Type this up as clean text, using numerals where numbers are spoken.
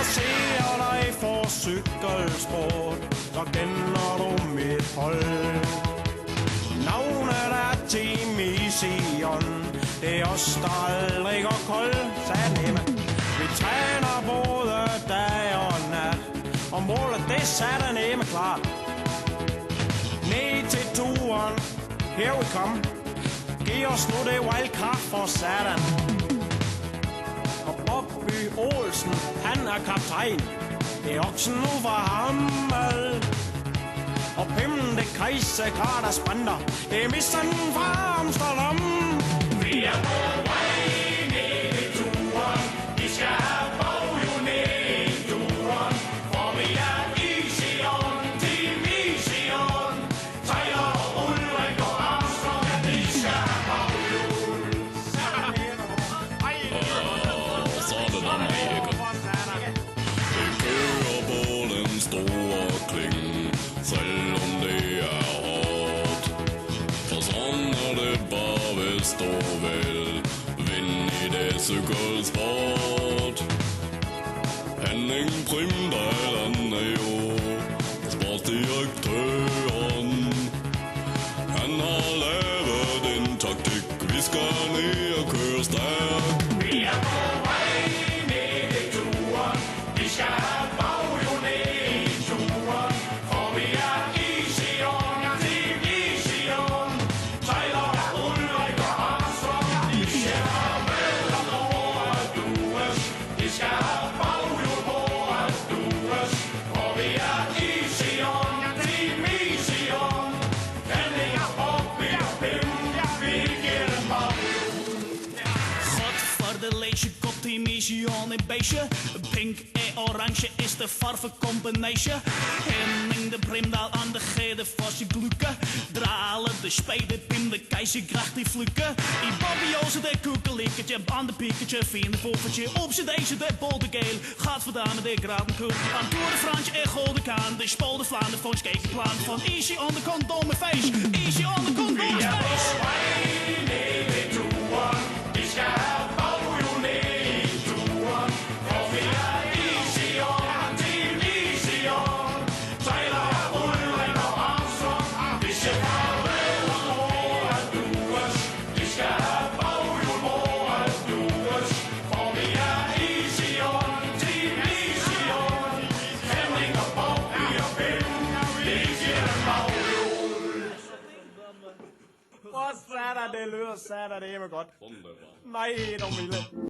interesserer dig for cykelsport, så kender du mit hold. Navnet er Team Ision, det er os, der aldrig går kold, sagde Nemme. Vi træner både dag og nat, og målet det satte Nemme klart. Ned til turen, here we come. Giv os nu det wildcard for satan. Og Bobby Olsen, han er kaptajn. Det er oksen nu for Hammel. Og Pimmen, det kejse, Grad sprinter. Det er missen fra Amsterdam. Vi er på vej ned i turen. Vi skal have baghjul ned i turen. For vi er Ision, Team Ision. Tyler og Ulrik og Armstrong, at vi skal have baghjul. Så er det der mega. Vi kører på den store klinge, selvom det er hårdt. For sådan er det bare, hvis du vil vinde i det cykelsport. Henning Primdal, han er jo sportsdirektøren. Han har lavet en taktik, vi skal ned og køre stærkt. Vi er på vej ned i turen. Vi skal have baghjul ned i turen. For vi er Ision, Team Ision. Tyler og Ulrik og Armstrong. Vi skal have møller på at dues. Vi skal have baghjul på at dues. For vi er Ision, Team Ision. Henning og Bobby og Pim, vi giver dem baghjul. Godverdomme, kop Team Ision in beestje. Pink en oranje is de farvencombination. Henning de Primdal aan de gele vaste gluken. Dralen de spelen, Pim de keizer krijgt die fluken. I Bobby Jose de koekelikketje, aan de pieketje, vier de volvertje. Op z'n deze de bolde geel. Gaat vandaan de gradenkoek. Aan Tour de Fransje en Golden Kaan. De spol de Vlaanderen voor skekenplan. Van Easy on the condome face. Easy on the condome face. Vi skal have baghjul ned i turen. For vi er Ision, Team Ision. Tyler og Ulrik og Armstrong. Vi skal have møller på at dues. Vi skal have baghjul på at dues. For vi er Ision, Team Ision. Henning og Bobby og Pim, vi giver dem baghjul. Hvor satan, det lyder satan, det er godt. Nej, dog milde.